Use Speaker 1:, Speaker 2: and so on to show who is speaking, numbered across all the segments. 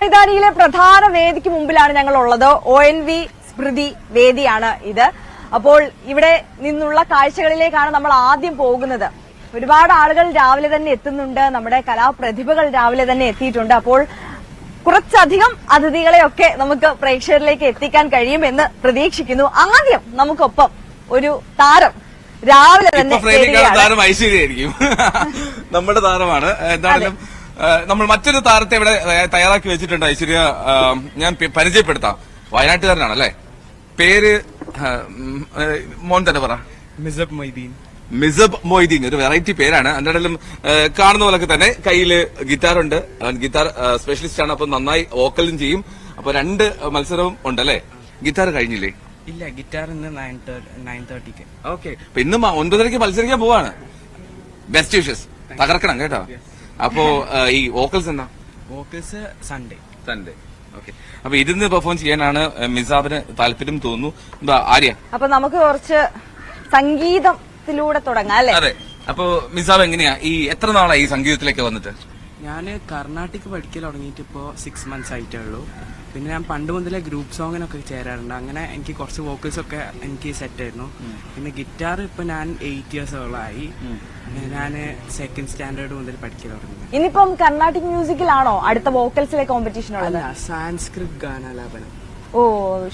Speaker 1: മൈതാനിയിലെ പ്രധാന വേദിക്ക് മുമ്പിലാണ് ഞങ്ങൾ ഉള്ളത്. ONV സ്മൃതി വേദിയാണ് ഇത്. അപ്പോൾ ഇവിടെ നിന്നുള്ള കാഴ്ചകളിലേക്കാണ് നമ്മൾ ആദ്യം പോകുന്നത്. ഒരുപാട് ആളുകൾ രാവിലെ തന്നെ എത്തുന്നുണ്ട്. നമ്മുടെ കലാപ്രതിഭകൾ രാവിലെ തന്നെ എത്തിയിട്ടുണ്ട്. അപ്പോൾ കുറച്ചധികം അതിഥികളെയൊക്കെ നമുക്ക് പ്രേക്ഷകരിലേക്ക് എത്തിക്കാൻ കഴിയുമെന്ന് പ്രതീക്ഷിക്കുന്നു. ആദ്യം നമുക്കൊപ്പം ഒരു താരം രാവിലെ തന്നെ
Speaker 2: താരം ഐശ്വര്യയായിരിക്കും. നമ്മുടെ താരമാണ്. എന്തായാലും നമ്മൾ മറ്റൊരു താരത്തെ ഇവിടെ തയ്യാറാക്കി വെച്ചിട്ടുണ്ട്. ഐശ്വര്യ ഞാൻ പരിചയപ്പെടുത്താം. വയനാട്ടുകാരനാണ് അല്ലേ? പേര് മോൻ തന്നെ പറ.
Speaker 3: മിസബ് മൊയ്തീൻ.
Speaker 2: മിസബ് മൊയ്തീൻ ഒരു വെറൈറ്റി പേരാണ്. എന്തായാലും കാണുന്ന പോലൊക്കെ തന്നെ കയ്യില് ഗിറ്റാറുണ്ട്. അവൻ ഗിറ്റാർ സ്പെഷ്യലിസ്റ്റ് ആണ്. അപ്പൊ നന്നായി വോക്കലും ചെയ്യും. അപ്പൊ 2 മത്സരവും ഉണ്ടല്ലേ? ഗിറ്റാർ കഴിഞ്ഞില്ലേ?
Speaker 3: ഇല്ല, ഗിറ്റാർ ഇന്ന് 9:30.
Speaker 2: ഓക്കെ. അപ്പൊ ഇന്ന് 9:30 മത്സരിക്കാൻ പോവാണ്. Best wishes. തകർക്കണം കേട്ടോ. അപ്പോ ഈ വോക്കൽസ് എന്താ?
Speaker 3: Vocals Sunday.
Speaker 2: ഓക്കെ. അപ്പൊ ഇരുന്ന് പെർഫോം ചെയ്യാനാണ് മിസാബിന് താല്പര്യം തോന്നുന്നു. എന്താ ആര്യ?
Speaker 1: അപ്പൊ നമുക്ക് കുറച്ച് സംഗീതത്തിലൂടെ തുടങ്ങാം അല്ലെ?
Speaker 2: അതെ. അപ്പൊ മിസാബ് എങ്ങനെയാ എത്ര നാളായി ഈ സംഗീതത്തിലേക്ക് വന്നിട്ട്?
Speaker 3: ഞാൻ കർണാട്ടിക് പഠിക്കൽ തുടങ്ങിയിട്ട് ഇപ്പോ 6 months ആയിട്ടേ ഉള്ളൂ. പിന്നെ ഞാൻ പണ്ട് മുതലേ ഗ്രൂപ്പ് സോങ്ങിനൊക്കെ ചേരാറുണ്ട്. അങ്ങനെ എനിക്ക് കുറച്ച് വോക്കൽസ് ഒക്കെ എനിക്ക് സെറ്റ് ആയിരുന്നു. പിന്നെ ഗിറ്റാർ ഇപ്പൊ ഞാൻ 8 years ആയി. ഞാൻ 2nd standard മുതൽ പഠിക്കാൻ തുടങ്ങി.
Speaker 1: ഇനിയിപ്പം കർണാട്ടിക് മ്യൂസിക്കിലാണോ അടുത്ത വോക്കൽസിലെ കോമ്പറ്റീഷൻ ഉള്ളത്?
Speaker 3: സാൻസ്ക്രിറ്റ് ഗാനാലാപനം.
Speaker 1: ഓ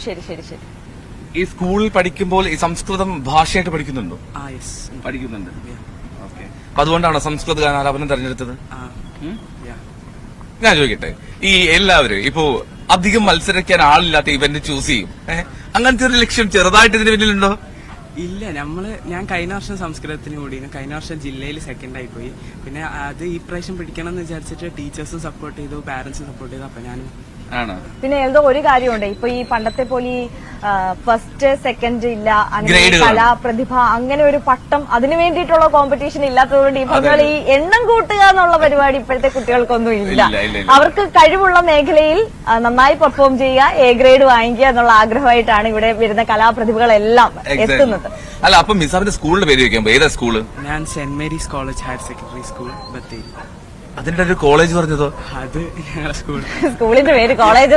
Speaker 1: ശരി ശരി ശരി.
Speaker 2: ഈ സ്കൂളിൽ പഠിക്കുമ്പോൾ ഈ സംസ്കൃതം ഭാഷയായിട്ട് പഠിക്കുന്നുണ്ടോ?
Speaker 3: യെസ്,
Speaker 2: പഠിക്കുന്നുണ്ട്. ഓക്കെ. അപ്പൊ അതുകൊണ്ടാണോ സംസ്കൃത ഗാനാലാപനം തെരഞ്ഞെടുത്തത്? ഞാൻ ചോദിക്കട്ടെ, ഈ എല്ലാവരും ഇപ്പോ അധികം മത്സരിക്കാൻ ആളില്ലാത്ത ഇവന്റ് ചൂസ് ചെയ്യും. അങ്ങനത്തെ ഒരു ലക്ഷ്യം ചെറുതായിട്ട് ഇതിന് പിന്നിലുണ്ടോ?
Speaker 3: ഇല്ല, ഞാൻ കഴിഞ്ഞ വർഷം സംസ്കൃതത്തിന് കൂടി. കഴിഞ്ഞ വർഷം ജില്ലയിൽ 2nd ആയി പോയി. പിന്നെ അത് ഈ പ്രാവശ്യം പിടിക്കണം എന്ന് വിചാരിച്ചിട്ട് ടീച്ചേഴ്സും സപ്പോർട്ട് ചെയ്തു, പാരന്റ്സും സപ്പോർട്ട് ചെയ്തു. അപ്പൊ ഞാൻ
Speaker 1: പിന്നെ എന്തോ ഒരു കാര്യമുണ്ട്, ഇപ്പൊ ഈ പണ്ടത്തെ പോലെ ഈ 1st 2nd ഇല്ല, അങ്ങനെ കലാപ്രതിഭ അങ്ങനെ ഒരു പട്ടം അതിനു വേണ്ടിയിട്ടുള്ള കോമ്പറ്റീഷൻ ഇല്ലാത്തതുകൊണ്ട് ഈ എണ്ണം കൂട്ടുക എന്നുള്ള പരിപാടി ഇപ്പോഴത്തെ കുട്ടികൾക്കൊന്നും ഇല്ല. അവർക്ക് കഴിവുള്ള മേഖലയിൽ നന്നായി പെർഫോം ചെയ്യുക, A grade വാങ്ങിക്കുക എന്നുള്ള ആഗ്രഹമായിട്ടാണ് ഇവിടെ വരുന്ന കലാപ്രതിഭകളെല്ലാം എത്തുന്നത്.
Speaker 2: അല്ല, അപ്പൊ മിസാബിന്റെ സ്കൂളിന്റെ പേര് ചോദിക്കുമ്പോ ഏതാ സ്കൂള്?
Speaker 3: ഞാൻ saint Mary's college higher secondary school Bathery.
Speaker 2: അതിന്റെ ഒരു കോളേജ് പറഞ്ഞതോ?
Speaker 3: അത് ഞങ്ങളുടെ
Speaker 1: സ്കൂളിന്റെ പേര് കോളേജ്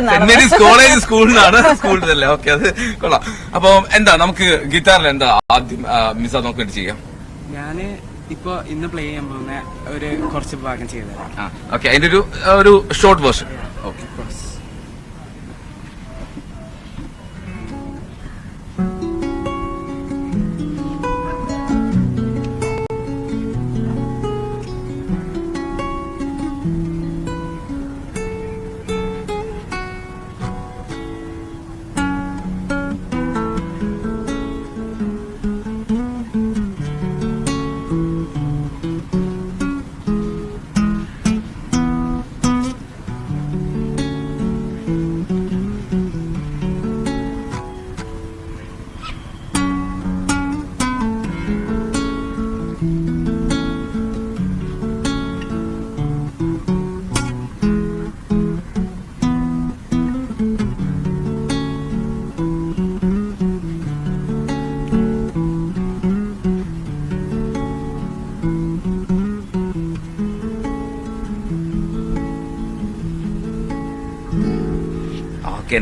Speaker 2: കോളേജ് സ്കൂളിനാണ്. സ്കൂളിലല്ലേ? ഓക്കെ, അത് കൊള്ളാം. അപ്പൊ എന്താ നമുക്ക് ഗിറ്റാറിൽ എന്താ ആദ്യം മിസാബ് നമുക്ക് വേണ്ടി ചെയ്യാം?
Speaker 3: ഞാന് ഇപ്പൊ ഇന്ന് പ്ലേ ചെയ്യാൻ പോകുന്ന ഒരു കുറച്ച് ഭാഗം ചെയ്തത്.
Speaker 2: ഓക്കെ, അതിന്റെ ഒരു ഷോർട്ട് വേർഷൻ. ഓക്കെ.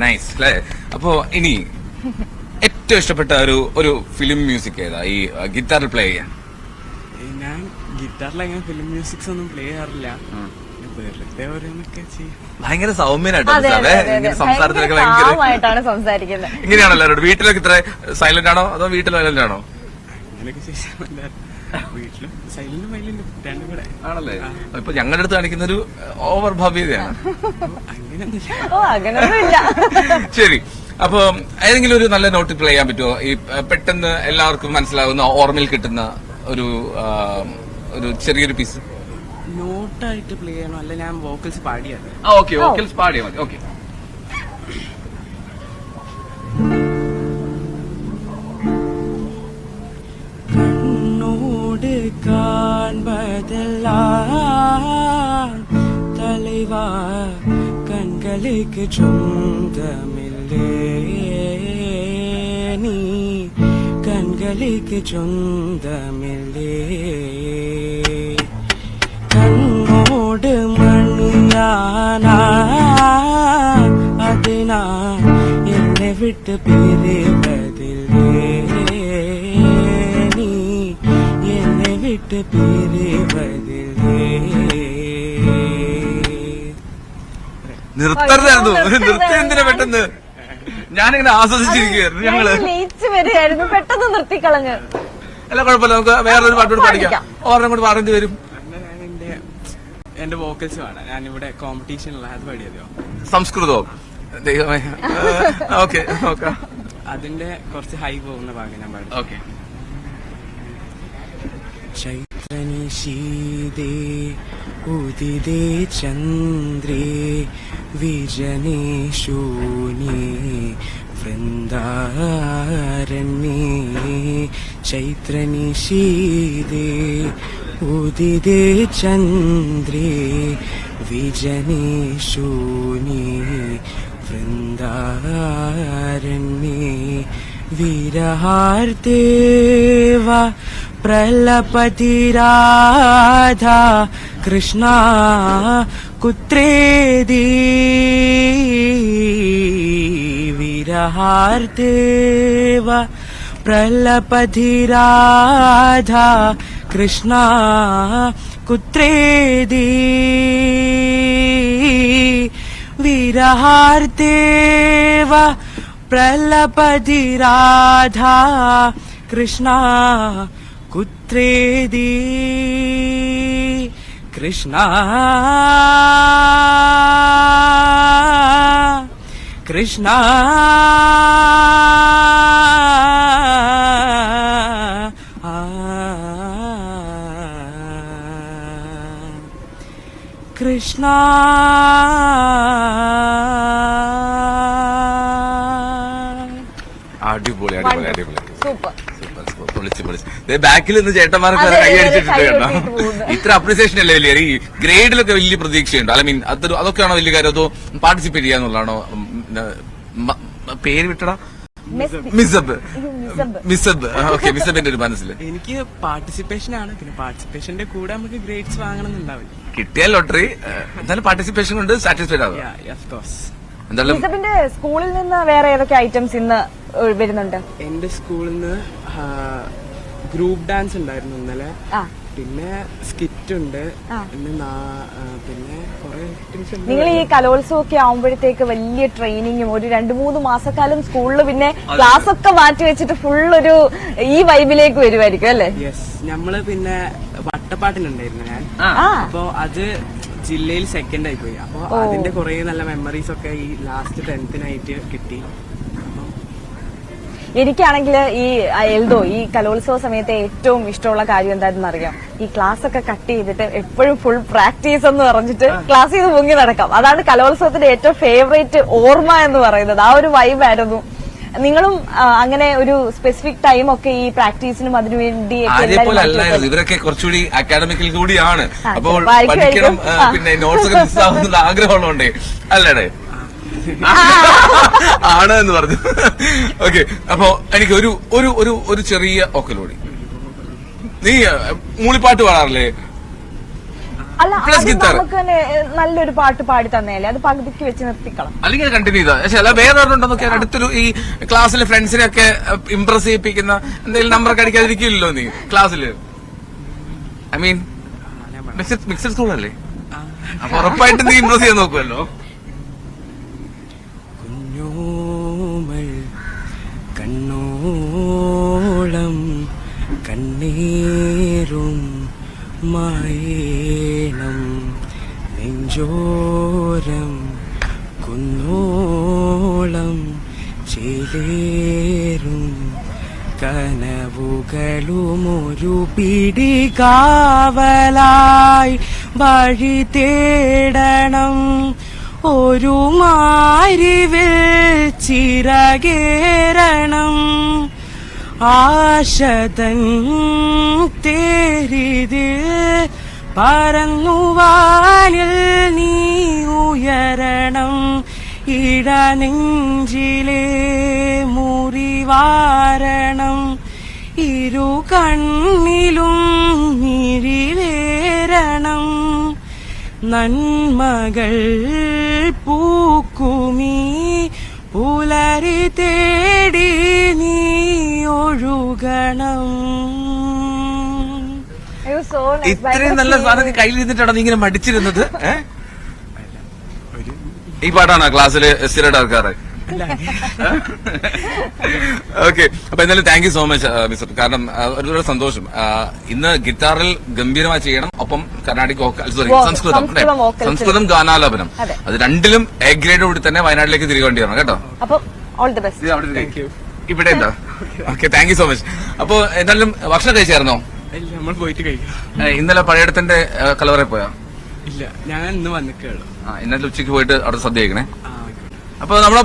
Speaker 2: നൈസ് അല്ലേ? അപ്പോ ഇനി ഏറ്റവും ഇഷ്ടപ്പെട്ട ഒരു ഫിലിം മ്യൂസിക് ഏതാ ഈ ഗിറ്റാറിൽ പ്ലേ ചെയ്യാൻ?
Speaker 3: ഞാൻ ഗിറ്റാറിൽ അങ്ങനെ ഫിലിം മ്യൂസിക്സ് ഒന്നും പ്ലേ ചെയ്യാറില്ല.
Speaker 2: ഭയങ്കര സൗമ്യനായിട്ട് സംസാരത്തിലൊക്കെ ഭയങ്കര
Speaker 1: സംസാരിക്കുന്നത്.
Speaker 2: ഇങ്ങനെയാണോ എല്ലാവരോട്? വീട്ടിലൊക്കെ ഇത്ര സൈലന്റ് ആണോ അതോ വീട്ടിൽ വയലന്റ് ആണോ?
Speaker 3: വീട്ടിലും സൈലന്റ് വയലന്റ് രണ്ടും കൂടെ
Speaker 2: ആണല്ലേ? ഇപ്പൊ ഞങ്ങളുടെ അടുത്ത് കാണിക്കുന്ന ഒരു ഓവർ ഭവ്യതയാണ്. ശരി, അപ്പൊ ഏതെങ്കിലും ഒരു നല്ല നോട്ട് പ്ലേ ചെയ്യാൻ പറ്റുമോ? ഈ പെട്ടെന്ന് എല്ലാവർക്കും മനസ്സിലാവുന്ന ഓർമ്മയിൽ കിട്ടുന്ന ഒരു ചെറിയൊരു പീസ്.
Speaker 3: നോട്ടായിട്ട് പ്ലേ ചെയ്യണോ അല്ല ഞാൻ വോക്കൽസ് പാടിയാണ്?
Speaker 2: ഓക്കെ, വോക്കൽസ് പാടിയാൽ മതി. ഓക്കെ.
Speaker 3: காண்பதெல்லாம் தலைவா கண்களுக்கு சொந்தமில்லே, நீ கண்களுக்கு சொந்தமில்லே. கண்ணோடு மணியானா വിട്ട് പിരിവതില്ലേ നീ എന്നെ വിട്ട് പിരിവതില്ലേ.
Speaker 2: നിർത്തരുതായിരുന്നു. നിർത്തി എന്തിനാ പെട്ടെന്ന്? ഞാനിങ്ങനെ ആസ്വദിച്ചിരിക്കുകയായിരുന്നു. ഞങ്ങള്
Speaker 1: ലയിച്ചു വരികയായിരുന്നു, പെട്ടെന്ന് നിർത്തിക്കളഞ്ഞ്.
Speaker 2: അല്ല കുഴപ്പമില്ല, നമുക്ക് വേറൊരു പാട്ടോട് പഠിക്കാം. ഓർമ്മ കൂടി പാടേണ്ടി വരും.
Speaker 3: എന്റെ വോക്കൽസ് വേണം. ഞാനിവിടെ കോമ്പറ്റീഷനുള്ള അത് പാടിയതോ
Speaker 2: സംസ്കൃതവും ദൈവമേ. ഓക്കെ നോക്കാം.
Speaker 3: അതിന്റെ കുറച്ച് ഹൈ പോകുന്ന ഭാഗം ഞാൻ പാടും.
Speaker 2: ഓക്കെ.
Speaker 3: ചൈത്രനിശീതേ ഉദിതേ ചന്ദ്രേ വിജനേ ശൂന്യേ വൃന്ദാരണ്യേ. ചൈത്രനിശീതേ ഉദിതേ ചന്ദ്രേ വിജനേ ശൂന്യേ വൃന്ദാരണ്യേ. വിരഹാർത്തേവ പ്രലപതി രാധാ കൃഷ്ണ കുത്രേദി. വിരഹാർത്തേവ പ്രലപതി രാധാ കൃഷ്ണ കുത്രേദി. വിരഹാർത്തേവ പ്രലപതി രാധാ കൃഷ്ണ കുത്രേദി. കൃഷ്ണ കൃഷ്ണ കൃഷ്ണ.
Speaker 2: അടിപൊളി അടിപൊളി അടിപൊളി.
Speaker 1: സൂപ്പർ.
Speaker 2: ബാക്കിൽ നിന്ന് ചേട്ടന്മാർക്ക് കൈ അടിച്ചിട്ടുണ്ട് കേട്ടോ. ഇത്ര അപ്രീസിയേഷൻ അല്ലേ വലിയ? ഈ ഗ്രേഡിലൊക്കെ വലിയ പ്രതീക്ഷയുണ്ട്. ഐ മീൻ അതൊക്കെയാണോ വലിയ കാര്യം? അതോ പാർട്ടിസിപ്പേറ്റ് ചെയ്യാന്നുള്ളതാണോ? പേര് വിട്ടടാ. മിസബ്. മിസബ്. ഓക്കെ, മിസബിന്റെ ഒരു മനസ്സിൽ
Speaker 3: എനിക്ക് പാർട്ടിസിപ്പേഷൻ ആണ്. പിന്നെ പാർട്ടിസിപ്പേഷന്റെ കൂടെ നമുക്ക് ഗ്രേഡ്സ് വാങ്ങണം എന്നുണ്ടാവില്ല.
Speaker 2: കിട്ടിയ ലോട്ടറി എന്തായാലും പാർട്ടിസിപ്പേഷൻ കൊണ്ട് സാറ്റിസ്ഫൈഡ് ആവും. എന്തായാലും
Speaker 1: മിസബിന്റെ സ്കൂളിൽ നിന്ന് വേറെ ഏതൊക്കെ ഐറ്റംസ് ഇന്ന് വരുന്നുണ്ട്?
Speaker 3: എന്റെ സ്കൂളിൽ നിന്ന് ഗ്രൂപ്പ് ഡാൻസ് ഉണ്ടായിരുന്നു ഇന്നലെ. പിന്നെ സ്കിറ്റ് ഉണ്ട്. പിന്നെ കുറെ ഐറ്റംസ് ഉണ്ട്.
Speaker 1: നിങ്ങൾ ഈ കലോത്സവം ഒക്കെ ആവുമ്പോഴത്തേക്ക് വലിയ ട്രെയിനിങ്ങും ഒരു 2-3 മാസക്കാലം സ്കൂളിൽ പിന്നെ ക്ലാസ് ഒക്കെ മാറ്റി വെച്ചിട്ട് ഫുൾ ഒരു ഈ വൈബിലേക്ക് വരുമായിരിക്കും അല്ലേ?
Speaker 3: യെസ്. നമ്മള് പിന്നെ വട്ടപ്പാട്ടിനുണ്ടായിരുന്നു ഞാൻ. അപ്പൊ അത് ജില്ലയിൽ സെക്കൻഡ് ആയി പോയി. അപ്പൊ അതിന്റെ കുറെ നല്ല മെമ്മറീസ് ഒക്കെ ഈ ലാസ്റ്റ് 10th കിട്ടി.
Speaker 1: എനിക്കാണെങ്കിൽ ഈ എൽദോ ഈ കലോത്സവ സമയത്തെ ഏറ്റവും ഇഷ്ടമുള്ള കാര്യം എന്താണെന്ന് അറിയാം? ഈ ക്ലാസ് ഒക്കെ കട്ട് ചെയ്തിട്ട് എപ്പോഴും ഫുൾ പ്രാക്ടീസ് എന്ന് പറഞ്ഞിട്ട് ക്ലാസ് ചെയ്ത് മുങ്ങി നടക്കാം. അതാണ് കലോത്സവത്തിന്റെ ഏറ്റവും ഫേവറേറ്റ് ഓർമ്മ എന്ന് പറയുന്നത്. ആ ഒരു വൈബായിരുന്നു. നിങ്ങളും അങ്ങനെ ഒരു സ്പെസിഫിക് ടൈം ഒക്കെ ഈ പ്രാക്ടീസിനും അതിനുവേണ്ടി
Speaker 2: ഇവരൊക്കെ കുറച്ചുകൂടി അക്കാഡമിക്കൽ കൂടിയാണ്. അപ്പോൾ പഠിക്കണം, പിന്നെ നോട്ട്സ് ഒക്കെ മിസ്സാവുന്ന ആഗ്രഹമുള്ളതുകൊണ്ടേ അല്ലേടെ ആണ് എന്ന് പറഞ്ഞു. ഓക്കെ, അപ്പൊ എനിക്ക് ഒരു ഒരു ഒരു ഒരു ചെറിയ ഓക്കലോടി. നീ മൂളിപ്പാട്ട് പാടാറില്ലേ?
Speaker 1: അല്ല, നമുക്ക് നല്ലൊരു പാട്ട് പാടി തന്നേലേ, അത് പകുതിക്ക് വെച്ച് നിർത്തിക്കണം.
Speaker 2: അല്ലെങ്കിൽ കണ്ടിന്യൂ ചെയ്താ. പക്ഷെ അല്ല, വേറെ ഉണ്ടോന്നൊക്കെ അടുത്തൊരു ഈ ക്ലാസ്സിലെ ഫ്രണ്ട്സിനെയൊക്കെ ഇംപ്രസ് ചെയ്യിപ്പിക്കുന്ന എന്തെങ്കിലും നമ്പറൊക്കെ അടിക്കാതിരിക്കില്ലല്ലോ നീ ക്ലാസ്സില്? ഐ മീൻ മിക്സഡ് സ്കൂളല്ലേ, അപ്പൊ ഉറപ്പായിട്ട് നീ ഇംപ്രസ് ചെയ്യാൻ നോക്കുമല്ലോ.
Speaker 3: കണ്ണോളം കണ്ണീരും മായേണം നെഞ്ചോരം കുന്നോളം ചേലേറും കനവുകളുമൊരു പിടി കാവലായി വഴി തേടണം. ഒരു മാരിവിൽ ചിറകേറണം. ആശതൻ തേരിതിൽ പറന്നുവാനിൽ നീ ഉയരണം. ഇടനെഞ്ചിലെ മുറിവാരണം. ഇരു കണ്ണിലും മിഴിവേരണം. നന്മകൾ പൂക്കുമീ പുലരി തേടി നീ ഒഴുകണം.
Speaker 1: സോ
Speaker 2: ഇത്രയും നല്ല സാധനം കയ്യിലിരുന്നിട്ടാണ് നീ ഇങ്ങനെ മടിച്ചിരുന്നത്? ഈ പാട്ടാണോ ക്ലാസ്സിൽ സ്ഥിരമായിട്ട് ആൾക്കാറ്? ഓക്കെ, അപ്പൊ എന്തായാലും thank you so much mister. കാരണം ഒരുപാട് സന്തോഷം. ഇന്ന് ഗിറ്റാറിൽ ഗംഭീരമായി ചെയ്യണം, ഒപ്പം കർണാടിക് സോറി സംസ്കൃതം ഗാനാലാപനം, അത് രണ്ടിലും എ ഗ്രേഡോട് തന്നെ വയനാട്ടിലേക്ക് തിരികെ വേണ്ടി വരണം കേട്ടോ.
Speaker 1: അപ്പൊ ഓൾ ദി ബെസ്റ്റ്.
Speaker 2: ഇവിടെ എന്താ? Okay, thank you so much. അപ്പൊ എന്തായാലും ഭക്ഷണം കഴിച്ചായിരുന്നോ?
Speaker 3: ഇല്ല, നമ്മൾ പോയിട്ട് കഴിക്കാം.
Speaker 2: ഇന്നലെ പഴയടത്തിന്റെ കലവറെ പോയാ?
Speaker 3: ഇല്ല, ഞാൻ ഇന്ന് വന്നിക്കുള്ളൂ.
Speaker 2: ഇന്നലെ ഉച്ചയ്ക്ക് പോയിട്ട് അവിടെ സദ്യ കഴിക്കണേ. അപ്പൊ നമ്മളെ